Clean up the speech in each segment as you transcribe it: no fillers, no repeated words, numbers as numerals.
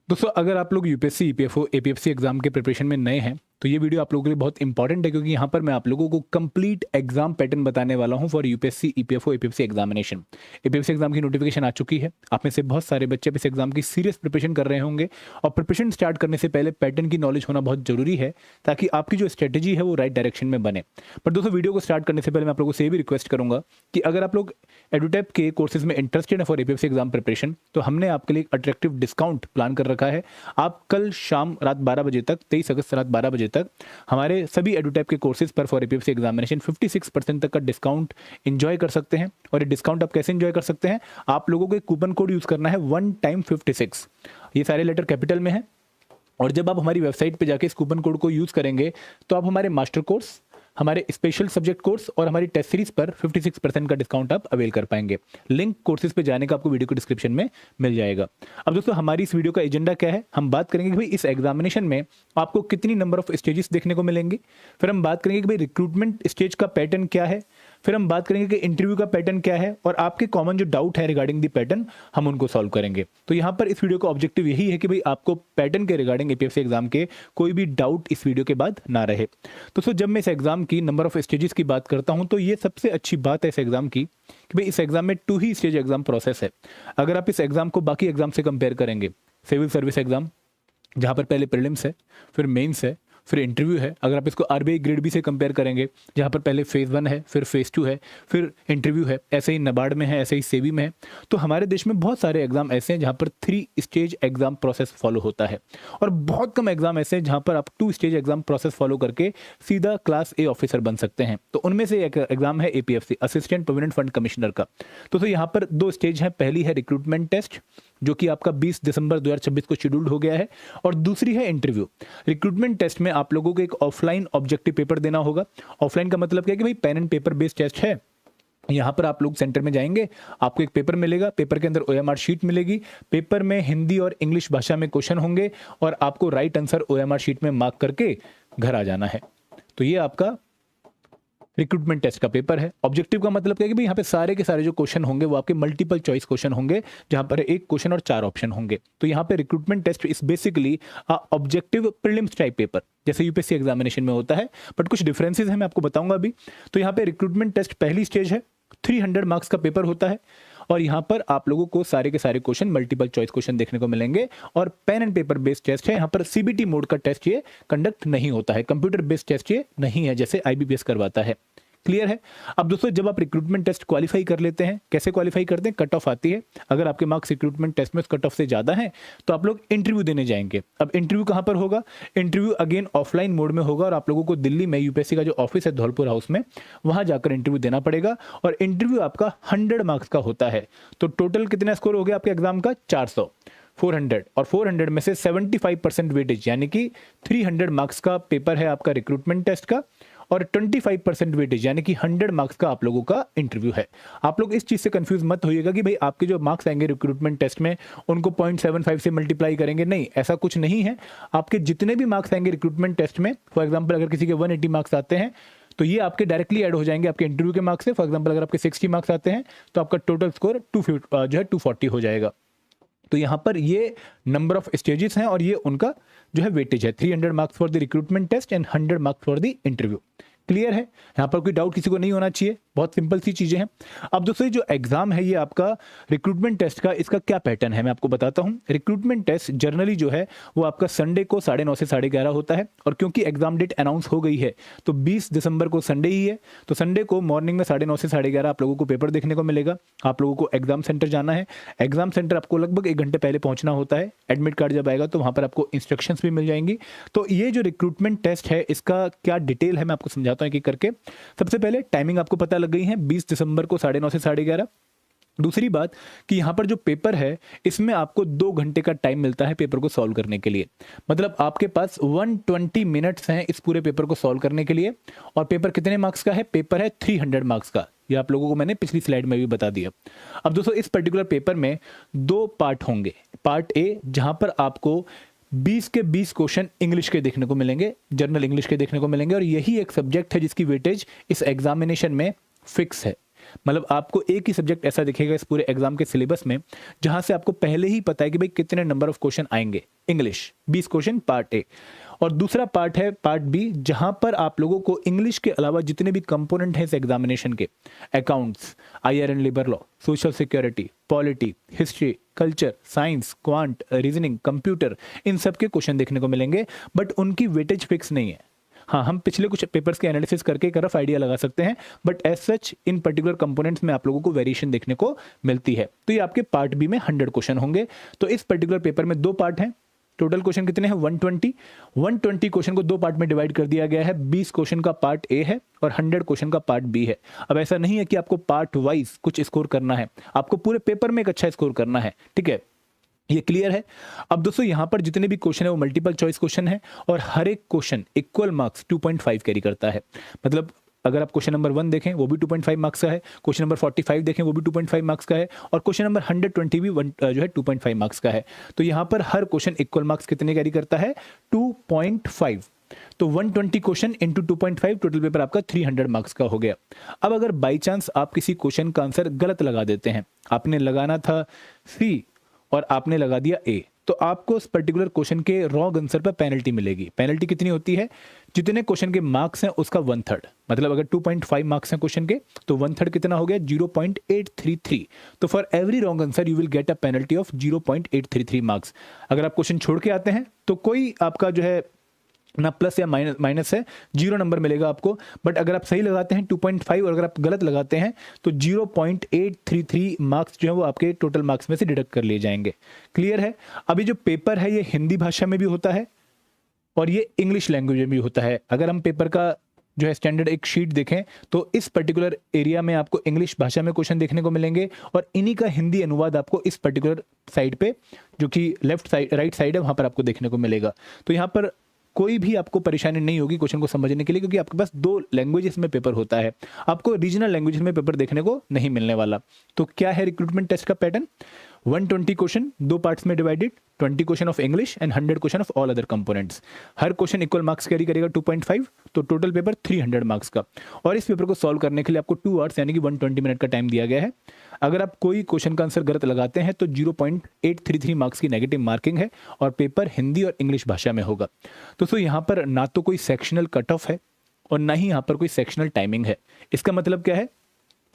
दोस्तों अगर आप लोग यूपीएससी, ईपीएफओ, एपीएफसी एग्जाम के प्रिपरेशन में नए हैं तो ये वीडियो आप लोगों के लिए बहुत इंपॉर्टेंट है, क्योंकि यहाँ पर मैं आप लोगों को कंप्लीट एग्जाम पैटर्न बताने वाला हूँ for UPSC, EPFO, APFC examination. APFC exam की नोटिफिकेशन आ चुकी है। आप में से बहुत सारे बच्चे इस एग्जाम की सीरियस प्रिपरेशन कर रहे होंगे, और प्रिपरेशन स्टार्ट करने से पहले पैटर्न की नॉलेज होना बहुत जरूरी है, ताकि आपकी जो स्ट्रेटेजी है वो राइट डायरेक्शन में बने। पर दोस्तों वीडियो को स्टार्ट करने से पहले मैं आप लोगों से ये भी रिक्वेस्ट करूंगा कि अगर आप लोग एडुटैप के कोर्सेज में इंटरेस्टेड है फॉर एपीएफसी एग्जाम प्रिपरेशन, तो हमने आपके लिए एक अट्रैक्टिव डिस्काउंट प्लान कर रखा है। आप कल शाम रात 12 बजे तक, 23 अगस्त रात 12 बजे तक हमारे सभी एडुटैप के कोर्सेज पर फॉर एपीएफसी एग्जामिनेशन 56% तक का डिस्काउंट एंजॉय कर सकते हैं। और ये डिस्काउंट आप कैसे एंजॉय कर सकते हैं? आप लोगों को एक कूपन कोड यूज करना है, वन टाइम 56। ये सारे लेटर कैपिटल में है, और जब आप हमारी वेबसाइट पे जाके इस कूपन कोड को यूज करेंगे तो आप हमारे मास्टर कोर्स, हमारे स्पेशल सब्जेक्ट कोर्स और हमारी टेस्ट सीरीज पर 56% का डिस्काउंट आप अवेल कर पाएंगे। लिंक कोर्सेज पे जाने का आपको वीडियो को डिस्क्रिप्शन में मिल जाएगा। अब दोस्तों हमारी इस वीडियो का एजेंडा क्या है? हम बात करेंगे कि भाई इस एग्जामिनेशन में आपको कितनी नंबर ऑफ स्टेजेस देखने को मिलेंगी। फिर हम बात करेंगे कि भाई रिक्रूटमेंट स्टेज का पैटर्न क्या है। फिर हम बात करेंगे कि इंटरव्यू का पैटर्न क्या है, और आपके कॉमन जो डाउट है रिगार्डिंग दी पैटर्न, हम उनको सॉल्व करेंगे। तो यहाँ पर इस वीडियो का ऑब्जेक्टिव यही है कि भाई आपको पैटर्न के रिगार्डिंग एपीएफसी एग्जाम के कोई भी डाउट इस वीडियो के बाद ना रहे। तो जब मैं इस एग्जाम की नंबर ऑफ स्टेजेस की बात करता हूं, तो ये सबसे अच्छी बात है इस एग्जाम की कि भाई इस एग्जाम में 2 ही स्टेज एग्जाम प्रोसेस है। अगर आप इस एग्जाम को बाकी एग्जाम से कंपेयर करेंगे, सिविल सर्विस एग्जाम जहां पर पहले प्रीलिम्स है, फिर मेंस है, फिर इंटरव्यू है। अगर आप इसको आरबीआई ग्रेड बी से कंपेयर करेंगे, जहां पर पहले फेज 1 है, फिर फेज 2 है, फिर इंटरव्यू है, ऐसे ही नबार्ड में है, ऐसे ही सेबी में है। तो हमारे देश में बहुत सारे एग्जाम ऐसे हैं जहां पर 3 स्टेज एग्जाम प्रोसेस फॉलो होता है, और बहुत कम एग्जाम ऐसे हैं जहां पर आप 2 स्टेज एग्जाम प्रोसेस फॉलो करके सीधा क्लास ए ऑफिसर बन सकते हैं। तो उनमें से एक एग्जाम है APFC, assistant provident fund commissioner का। तो यहाँ पर 2 स्टेज है। पहली है रिक्रूटमेंट टेस्ट, जो कि आपका 20 दिसंबर 2026 को शेड्यूल्ड हो गया है, और दूसरी है इंटरव्यू। रिक्रूटमेंट टेस्ट में आप लोगों को एक ऑफलाइन ऑब्जेक्टिव पेपर देना होगा। ऑफलाइन का मतलब क्या है कि भाई pen and paper based test है। यहाँ पर आप लोग सेंटर में जाएंगे, आपको एक पेपर मिलेगा, पेपर के अंदर ओएमआर शीट मिलेगी। पेपर में हिंदी और इंग्लिश भाषा में क्वेश्चन होंगे, और आपको राइट आंसर ओएमआर शीट में मार्क करके घर आ जाना है। तो ये आपका रिक्रूटमेंट टेस्ट का पेपर है। ऑब्जेक्टिव का मतलब क्या है कि भाई यहाँ पे सारे के सारे जो क्वेश्चन होंगे वो आपके मल्टीपल चॉइस क्वेश्चन होंगे, जहां पर एक क्वेश्चन और 4 ऑप्शन होंगे। तो यहाँ पे recruitment test is basically objective prelims type paper, जैसे यूपीएससी एग्जामिनेशन में होता है, बट कुछ डिफरेंसेस है, मैं आपको बताऊंगा अभी। तो यहाँ पे रिक्रूटमेंट टेस्ट पहली स्टेज है, 300 मार्क्स का पेपर होता है, और यहाँ पर आप लोगों को सारे के सारे क्वेश्चन मल्टीपल चॉइस क्वेश्चन देखने को मिलेंगे, और pen and paper based test है। यहाँ पर सीबीटी मोड का टेस्ट ये कंडक्ट नहीं होता है, कंप्यूटर बेस्ड टेस्ट ये नहीं है जैसे आईबीपीएस करवाता है। क्लियर है? अब दोस्तों जब आप रिक्रूटमेंट टेस्ट क्वालिफाई कर लेते हैं, कैसे क्वालिफाई करते हैं? कट ऑफ आती है। अगर आपके मार्क्स रिक्रूटमेंट टेस्ट में कट ऑफ से ज्यादा हैं तो आप लोग इंटरव्यू देने जाएंगे। अब इंटरव्यू कहां पर होगा? इंटरव्यू अगेन ऑफलाइन मोड में होगा, और आप लोगों को दिल्ली में यूपीएससी का जो ऑफिस है धौलपुर हाउस में, वहां जाकर इंटरव्यू देना पड़ेगा। और इंटरव्यू आपका 100 मार्क्स का होता है। तो टोटल कितना स्कोर हो गया आपके एग्जाम का? 400, 400, और 400 में से 75% वेटेज, यानी कि 300 मार्क्स का पेपर है आपका रिक्रूटमेंट टेस्ट का, और 25% वेटेज यानी कि 100 मार्क्स का आप लोगों का इंटरव्यू है। आप लोग इस चीज से कंफ्यूज मत होइएगा कि भाई आपके जो मार्क्स आएंगे रिक्रूटमेंट टेस्ट में उनको 0.75 से मल्टीप्लाई करेंगे। नहीं, ऐसा कुछ नहीं है। आपके जितने भी मार्क्स आएंगे रिक्रूटमेंट टेस्ट में, फॉर एग्जाम्पल अगर किसी के 180 मार्क्स आते हैं तो ये आपके डायरेक्टली ऐड हो जाएंगे आपके इंटरव्यू के मार्क्स से। फॉर एग्जाम्पल अगर आपके 60 मार्क्स आते हैं तो आपका टोटल स्कोर 240 हो जाएगा। तो यहाँ पर ये नंबर ऑफ स्टेजेस हैं, और ये उनका जो है वेटेज है, 300 marks for the recruitment test and 100 marks for the interview. Clear है? यहाँ पर कोई डाउट किसी को नहीं होना चाहिए, बहुत सिंपल सी चीजें हैं। अब दोस्तों जो एग्जाम है ये आपका रिक्रूटमेंट टेस्ट का, इसका क्या पैटर्न है मैं आपको बताता हूँ। रिक्रूटमेंट टेस्ट जनरली जो है वो आपका संडे को 9:30 से 11:30 होता है, और क्योंकि एग्जाम डेट अनाउंस हो गई है तो 20 दिसंबर को संडे ही है। तो संडे को मॉर्निंग में 9:30 से 11:30 आप लोगों को पेपर देखने को मिलेगा। आप लोगों को एग्जाम सेंटर जाना है। एग्जाम सेंटर आपको लगभग 1 घंटे पहले पहुंचना होता है। एडमिट कार्ड जब आएगा तो वहां पर आपको इंस्ट्रक्शंस भी मिल जाएंगी। तो ये जो रिक्रूटमेंट टेस्ट है इसका क्या डिटेल है मैं आपको समझाता हूँ एक एक करके। सबसे पहले टाइमिंग आपको पता लग गई है, 20 दिसंबर को 9:30 से 11:30। दूसरी बात कि यहां पर जो पेपर है इसमें आपको 2 घंटे का टाइम मिलता है पेपर को सॉल्व करने के लिए। मतलब आपके पास 120 मिनट्स हैं इस पूरे पेपर को सॉल्व करने के लिए। और पेपर कितने मार्क्स का है? पेपर है 300 मार्क्स का। ये आप लोगों को मैंने पिछली स्लाइड में भी बता दिया। अब दोस्तों इस पर्टिकुलर पेपर में 2 पार्ट होंगे। पार्ट ए जहां पर आपको 20 के 20 क्वेश्चन इंग्लिश के देखने को मिलेंगे, जनरल इंग्लिश के देखने को मिलेंगे, और यही एक सब्जेक्ट है जिसकी वेटेज इस एग्जामिनेशन में फिक्स है। मतलब आपको एक ही सब्जेक्ट ऐसा दिखेगा इस पूरे एग्जाम के सिलेबस में जहां से आपको पहले ही पता है कि भाई कितने नंबर ऑफ क्वेश्चन आएंगे। इंग्लिश 20 क्वेश्चन पार्ट ए, और दूसरा पार्ट है पार्ट बी, जहां पर आप लोगों को इंग्लिश के अलावा जितने भी कंपोनेंट हैं इस एग्जामिनेशन के, accounts, IR and labour law, social security, polity, history, culture, science, quant, reasoning, computer, इन सब के क्वेश्चन देखने को मिलेंगे, बट उनकी वेटेज फिक्स नहीं है। हाँ, हम पिछले कुछ पेपर्स के एनालिसिस करके एक रफ आइडिया लगा सकते हैं, but as such in particular components में आप लोगों को वेरिएशन देखने को मिलती है। तो ये आपके पार्ट बी में 100 क्वेश्चन होंगे। तो इस पर्टिकुलर पेपर में 2 पार्ट हैं। टोटल क्वेश्चन कितने हैं? 120 क्वेश्चन को 2 पार्ट में डिवाइड कर दिया गया है। 20 क्वेश्चन का पार्ट ए है और 100 क्वेश्चन का पार्ट बी है। अब ऐसा नहीं है कि आपको पार्ट वाइज कुछ स्कोर करना है, आपको पूरे पेपर में एक अच्छा स्कोर करना है, ठीक है, ये क्लियर है। अब दोस्तों यहाँ पर जितने भी क्वेश्चन है वो मल्टीपल चॉइस क्वेश्चन है और हर एक क्वेश्चन इक्वल मार्क्स 2.5 कैरी करता है। मतलब अगर आप क्वेश्चन नंबर 1 देखें वो भी 2.5 मार्क्स का है, क्वेश्चन नंबर 45 देखें वो भी 2.5 मार्क्स का है, और क्वेश्चन नंबर 120 भी जो है 2.5 मार्क्स का है। तो यहाँ पर हर क्वेश्चन इक्वल मार्क्स कितने कैरी करता है? 2.5। तो 120 क्वेश्चन इंटू 2.5, टोटल पेपर आपका 300 मार्क्स का हो गया। अब अगर बाई चांस आप किसी क्वेश्चन का आंसर गलत लगा देते हैं, आपने लगाना था सी और आपने लगा दिया ए, तो आपको उस पर्टिकुलर क्वेश्चन के रॉन्ग आंसर पर पेनल्टी मिलेगी। पेनल्टी कितनी होती है? जितने क्वेश्चन के मार्क्स हैं उसका 1/3। मतलब अगर 2.5 मार्क्स हैं क्वेश्चन के तो 1/3 कितना हो गया? 0.833। तो for every wrong answer you will get a penalty of 0.833 marks. अगर आप क्वेश्चन छोड़ के आते हैं तो कोई आपका जो है ना प्लस या माइनस है, 0 नंबर मिलेगा आपको। बट अगर आप सही लगाते हैं 2.5 और अगर आप गलत लगाते हैं तो 0.833 मार्क्स जो है वो आपके टोटल मार्क्स में से डिडक्ट कर लिए जाएंगे। क्लियर है? अभी जो पेपर है ये हिंदी भाषा में भी होता है और ये इंग्लिश लैंग्वेज में भी होता है। अगर हम पेपर का जो है स्टैंडर्ड एक शीट देखें तो इस पर्टिकुलर एरिया में आपको इंग्लिश भाषा में क्वेश्चन देखने को मिलेंगे और इन्हीं का हिंदी अनुवाद आपको इस पर्टिकुलर साइड पे, जो कि लेफ्ट साइड राइट साइड है, वहां पर आपको देखने को मिलेगा। तो यहाँ पर कोई भी आपको परेशानी नहीं होगी क्वेश्चन को समझने के लिए, क्योंकि आपके पास 2 लैंग्वेजेस में पेपर होता है, आपको रीजनल लैंग्वेजेस में पेपर देखने को नहीं मिलने वाला। तो क्या है रिक्रूटमेंट टेस्ट का पैटर्न? 120 क्वेश्चन 2 पार्ट्स में divided, 20 question of English and 100 question of all other components. Her question equal marks carry करेगा 2.5, तो टोटल पेपर 300 मार्क्स का। और इस पेपर को सॉल्व करने के लिए आपको 2 आवर्स यानी कि 120 मिनट का टाइम दिया गया है। अगर आप कोई क्वेश्चन का आंसर गलत लगाते हैं तो 0.833 मार्क्स की नेगेटिव मार्किंग है और पेपर हिंदी और इंग्लिश भाषा में होगा। दोस्तों यहाँ पर ना तो कोई सेक्शनल कट ऑफ है और ना ही यहाँ पर कोई सेक्शनल टाइमिंग है। इसका मतलब क्या है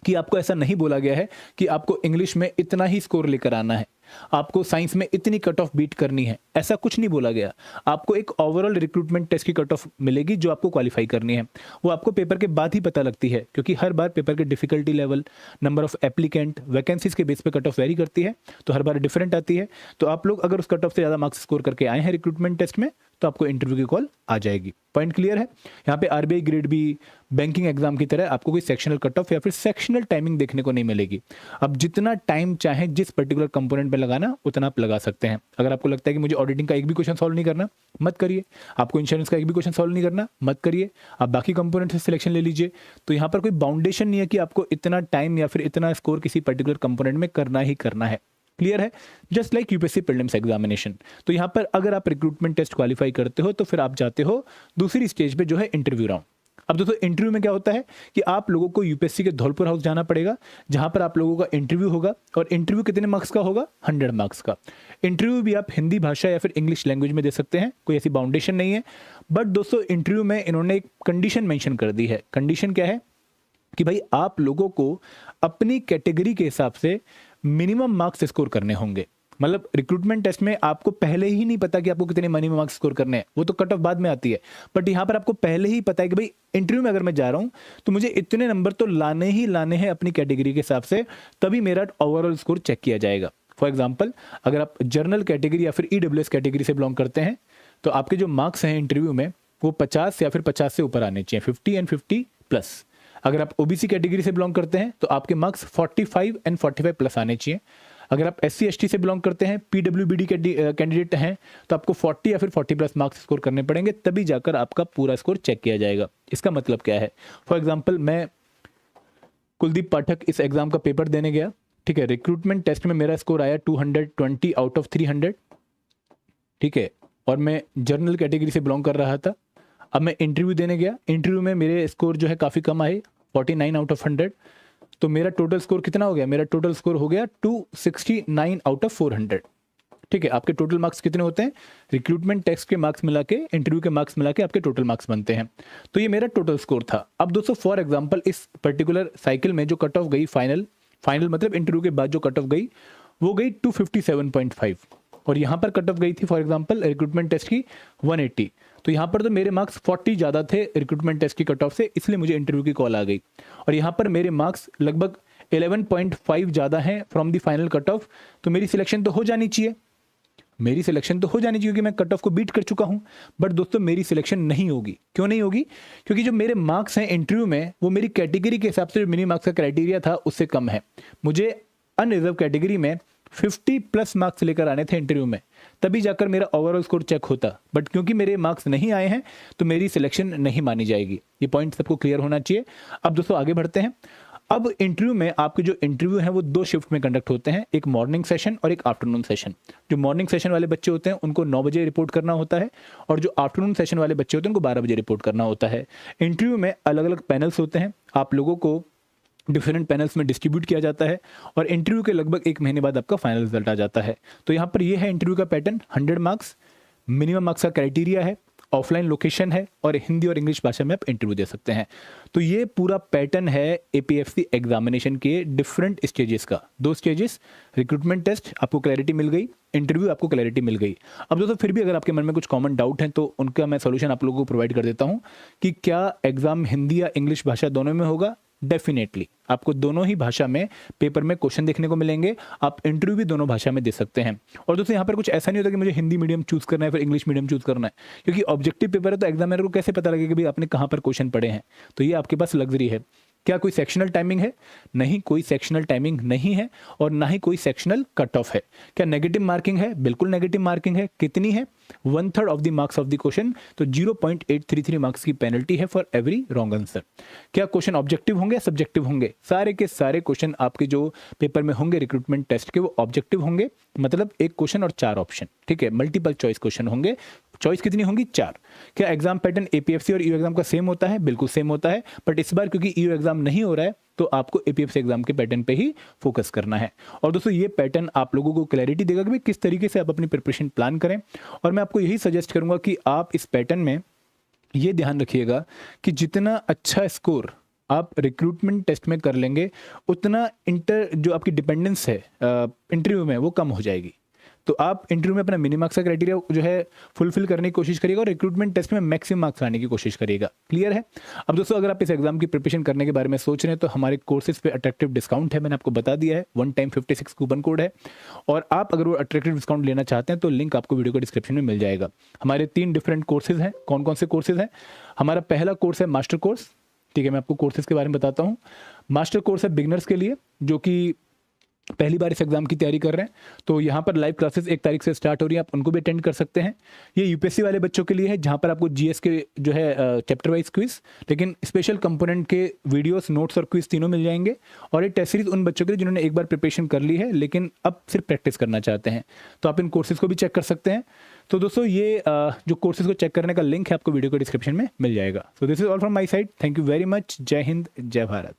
कि आपको ऐसा नहीं बोला गया है कि आपको इंग्लिश में इतना ही स्कोर लेकर आना है, आपको साइंस में इतनी कट ऑफ बीट करनी है, ऐसा कुछ नहीं बोला गया। आपको एक ओवरऑल रिक्रूटमेंट टेस्ट की कट ऑफ मिलेगी जो आपको क्वालिफाई करनी है। वो आपको पेपर के बाद ही पता लगती है, क्योंकि हर बार पेपर के difficulty level, number of applicant, vacancies के बेस पे कट ऑफ वेरी करती है, तो हर बार डिफरेंट आती है। तो आप लोग अगर उस कट ऑफ से ज़्यादा मार्क्स स्कोर करके आए हैं रिक्रूटमेंट टेस्ट में तो आपको इंटरव्यू की कॉल आ जाएगी। पॉइंट क्लियर है? यहाँ पे RBI grade B, banking exam की तरह आपको कोई सेक्शनल कट ऑफ या फिर सेक्शनल टाइमिंग देखने को नहीं मिलेगी। अब जितना टाइम चाहे जिस पर्टिकुलर कंपोनेंट में लगाना उतना आप लगा सकते हैं। अगर आपको लगता है कि मुझे ऑडिटिंग का एक भी क्वेश्चन सॉल्व नहीं करना, मत करिए। आपको इंश्योरेंस का एक भी क्वेश्चन सॉल्व नहीं करना, मत करिए। आप बाकी कंपोनेंट से सिलेक्शन ले लीजिए। तो यहाँ पर कोई बाउंडेशन नहीं है कि आपको इतना टाइम या फिर इतना स्कोर किसी पर्टिकुलर कंपोनेंट में करना ही करना है। क्लियर है? Just like UPSC prelims examination. तो यहाँ पर अगर आप रिक्रूटमेंट टेस्ट क्वालिफाई करते हो तो फिर आप जाते हो दूसरी स्टेज पे जो है इंटरव्यू राउंड। अब दोस्तों इंटरव्यू में क्या होता है कि आप लोगों को यूपीएससी के धौलपुर हाउस जाना पड़ेगा, जहां पर आप लोगों का इंटरव्यू होगा। और इंटरव्यू कितने मार्क्स का होगा? 100 मार्क्स का। इंटरव्यू भी आप हिंदी भाषा या फिर इंग्लिश लैंग्वेज में दे सकते हैं, कोई ऐसी बाउंडेशन नहीं है। बट दोस्तों इंटरव्यू में इन्होंने एक कंडीशन मेंशन कर दी है। कंडीशन क्या है कि भाई आप लोगों को अपनी कैटेगरी के हिसाब से मिनिमम मार्क्स स्कोर करने होंगे। मतलब रिक्रूटमेंट टेस्ट में आपको पहले ही नहीं पता कि आपको कितने मिनिमम मार्क्स स्कोर करने हैं, वो तो कट ऑफ बाद में आती है। बट यहाँ पर आपको पहले ही पता है कि भाई इंटरव्यू में अगर मैं जा रहा हूँ तो मुझे इतने नंबर तो लाने ही लाने हैं अपनी कैटेगरी के हिसाब से, तभी मेरा ओवरऑल स्कोर चेक किया जाएगा। फॉर एग्जाम्पल अगर आप जनरल कैटेगरी या फिर ईडब्ल्यूएस कैटेगरी से बिलोंग करते हैं तो आपके जो मार्क्स हैं इंटरव्यू में वो 50 या फिर 50 से ऊपर आने चाहिए, 50 एंड 50 प्लस। अगर आप ओबीसी कैटेगरी से बिलोंग करते हैं तो आपके मार्क्स 45 एंड 45 प्लस आने चाहिए। अगर आप एससी एसटी से बिलोंग करते हैं, पीडब्ल्यूबीडी कैंडिडेट हैं, तो आपको 40 या फिर 40 प्लस मार्क्स स्कोर करने पड़ेंगे, तभी जाकर आपका पूरा स्कोर चेक किया जाएगा। इसका मतलब क्या है? फॉर एग्जाम्पल मैं कुलदीप पाठक इस एग्जाम का पेपर देने गया, ठीक है। रिक्रूटमेंट टेस्ट में मेरा स्कोर आया 220 आउट ऑफ 300, ठीक है, और मैं जर्नल कैटेगरी से बिलोंग कर रहा था। अब मैं इंटरव्यू देने गया, इंटरव्यू में मेरे स्कोर जो है काफ़ी कम आए, 49 आउट ऑफ 100। तो मेरा टोटल स्कोर कितना हो गया, मेरा टोटल स्कोर हो गया 269 आउट ऑफ 400। ठीक है, आपके टोटल मार्क्स कितने होते हैं, रिक्रूटमेंट टेस्ट के मार्क्स मिला के, इंटरव्यू के मार्क्स मिला के आपके टोटल मार्क्स बनते हैं। तो ये मेरा टोटल स्कोर था। अब दोस्तों फॉर एग्जांपल इस पर्टिकुलर साइकिल में जो कट ऑफ गई फाइनल मतलब इंटरव्यू के बाद जो कट ऑफ गई वो गई 257.5, और यहाँ पर कट ऑफ गई थी फॉर एग्जांपल रिक्रूटमेंट टेस्ट की 180। तो यहाँ पर तो मेरे मार्क्स 40 ज़्यादा थे रिक्रूटमेंट टेस्ट की कट ऑफ से, इसलिए मुझे इंटरव्यू की कॉल आ गई। और यहाँ पर मेरे मार्क्स लगभग 11.5 ज़्यादा हैं from the final cut off, तो मेरी सिलेक्शन तो हो जानी चाहिए, मेरी सिलेक्शन तो हो जानी चाहिए क्योंकि मैं कट ऑफ को बीट कर चुका हूं। बट दोस्तों मेरी सिलेक्शन नहीं होगी। क्यों नहीं होगी? क्योंकि जो मेरे मार्क्स हैं इंटरव्यू में वो मेरी कैटेगरी के हिसाब से जो मिनी मार्क्स का क्राइटेरिया था उससे कम है। मुझे अनरिजर्व कैटेगरी में 50+ मार्क्स लेकर आने थे इंटरव्यू में, तभी जाकर मेरा ओवरऑल स्कोर चेक होता। बट क्योंकि मेरे मार्क्स नहीं आए हैं तो मेरी सिलेक्शन नहीं मानी जाएगी। ये पॉइंट सबको क्लियर होना चाहिए। अब दोस्तों आगे बढ़ते हैं। अब इंटरव्यू में आपके जो इंटरव्यू हैं वो 2 शिफ्ट में कंडक्ट होते हैं, एक मॉर्निंग सेशन और एक आफ्टरनून सेशन। जो मॉर्निंग सेशन वाले बच्चे होते हैं उनको 9 बजे रिपोर्ट करना होता है, और जो आफ्टरनून सेशन वाले बच्चे होते हैं उनको 12 बजे रिपोर्ट करना होता है। इंटरव्यू में अलग अलग पैनल्स होते हैं, आप लोगों को डिफरेंट पैनल्स में डिस्ट्रीब्यूट किया जाता है, और इंटरव्यू के लगभग 1 महीने बाद आपका फाइनल रिजल्ट आ जाता है। तो यहाँ पर ये है इंटरव्यू का पैटर्न। 100 मार्क्स मिनिमम मार्क्स का क्राइटेरिया है, ऑफलाइन लोकेशन है, और हिंदी और इंग्लिश भाषा में आप इंटरव्यू दे सकते हैं। तो ये पूरा पैटर्न है एपीएफसी एग्जामिनेशन के डिफरेंट स्टेजेस का। 2 स्टेजेस, रिक्रूटमेंट टेस्ट आपको क्लैरिटी मिल गई, इंटरव्यू आपको क्लैरिटी मिल गई। अब दोस्तों फिर भी अगर आपके मन में कुछ कॉमन डाउट है तो उनका मैं सॉल्यूशन आप लोगों को प्रोवाइड कर देता हूँ कि क्या एग्जाम हिंदी या इंग्लिश भाषा दोनों में होगा। डेफिनेटली आपको दोनों ही भाषा में पेपर में क्वेश्चन देखने को मिलेंगे, आप इंटरव्यू भी दोनों भाषा में दे सकते हैं। और दोस्तों यहाँ पर कुछ ऐसा नहीं होता कि मुझे हिंदी मीडियम चूज करना है फिर इंग्लिश मीडियम चूज करना है, क्योंकि ऑब्जेक्टिव पेपर है तो एग्जामिनर को कैसे पता लगेगा कि भाई आपने कहाँ पर क्वेश्चन पढ़े हैं। तो ये आपके पास लग्जरी है। क्या कोई सेक्शनल टाइमिंग है? नहीं, कोई सेक्शनल टाइमिंग नहीं है, और ना ही कोई सेक्शनल कट ऑफ है। क्या नेगेटिव मार्किंग है? बिल्कुल नेगेटिव मार्किंग है। कितनी है? 1/3 of the marks of the question, तो 0.833 मार्क्स की पेनल्टी है फॉर एवरी रॉन्ग आंसर। क्या क्वेश्चन ऑब्जेक्टिव होंगे, सब्जेक्टिव होंगे? सारे के सारे क्वेश्चन आपके जो पेपर में होंगे रिक्रूटमेंट टेस्ट के वो ऑब्जेक्टिव होंगे, मतलब 1 क्वेश्चन और 4 ऑप्शन। ठीक है, मल्टीपल चॉइस क्वेश्चन होंगे। चॉइस कितनी होंगी? 4। क्या एग्जाम पैटर्न एपीएफसी और ईयू एग्जाम का सेम होता है? बिल्कुल सेम होता है, बट इस बार क्योंकि ईयू एग्जाम नहीं हो रहा है तो आपको एपीएफसी एग्जाम के पैटर्न पे ही फोकस करना है। और दोस्तों ये पैटर्न आप लोगों को क्लैरिटी देगा कि भाई किस तरीके से आप अपनी प्रिपरेशन प्लान करें। और मैं आपको यही सजेस्ट करूंगा कि आप इस पैटर्न में ये ध्यान रखिएगा कि जितना अच्छा स्कोर आप रिक्रूटमेंट टेस्ट में कर लेंगे उतना जो आपकी डिपेंडेंस है इंटरव्यू में वो कम हो जाएगी। तो आप इंटरव्यू में अपना मिनिमम मार्क्स का क्राइटेरिया जो है फुलफिल करने की कोशिश करिएगा, और रिक्रूटमेंट टेस्ट में मैक्सिमम मार्क्स लाने की कोशिश करिएगा। क्लियर है? अब दोस्तों अगर आप इस एग्जाम की प्रिपरेशन करने के बारे में सोच रहे हैं तो हमारे कोर्सेज पे अट्रैक्टिव डिस्काउंट है, मैंने आपको बता दिया है। 1 टाइम 56 कूपन कोड है, और आप अगर वो अट्रैक्टिव डिस्काउंट लेना चाहते हैं तो लिंक आपको वीडियो के डिस्क्रिप्शन में मिल जाएगा। हमारे 3 डिफरेंट कोर्सेज हैं। कौन कौन से कोर्सेज हैं? हमारा पहला कोर्स है मास्टर कोर्स। ठीक है, मैं आपको कोर्सेज के बारे में बताता हूँ। मास्टर कोर्स है बिगिनर्स के लिए जो कि पहली बार इस एग्जाम की तैयारी कर रहे हैं। तो यहाँ पर लाइव क्लासेस 1 तारीख से स्टार्ट हो रही है, आप उनको भी अटेंड कर सकते हैं। ये यूपीएससी वाले बच्चों के लिए है जहाँ पर आपको जीएस के जो है चैप्टर वाइज क्विज, लेकिन स्पेशल कंपोनेंट के वीडियोस, नोट्स और क्विज तीनों मिल जाएंगे। और ये टेस्ट सीरीज उन बच्चों के लिए जिन्होंने एक बार प्रिपरेशन कर ली है लेकिन अब सिर्फ प्रैक्टिस करना चाहते हैं, तो आप इन कोर्सेज को भी चेक कर सकते हैं। तो दोस्तों ये जो कोर्सेज को चेक करने का लिंक है आपको वीडियो के डिस्क्रिप्शन में मिल जाएगा। So this is all from my side. Thank you very much. जय हिंद, जय भारत।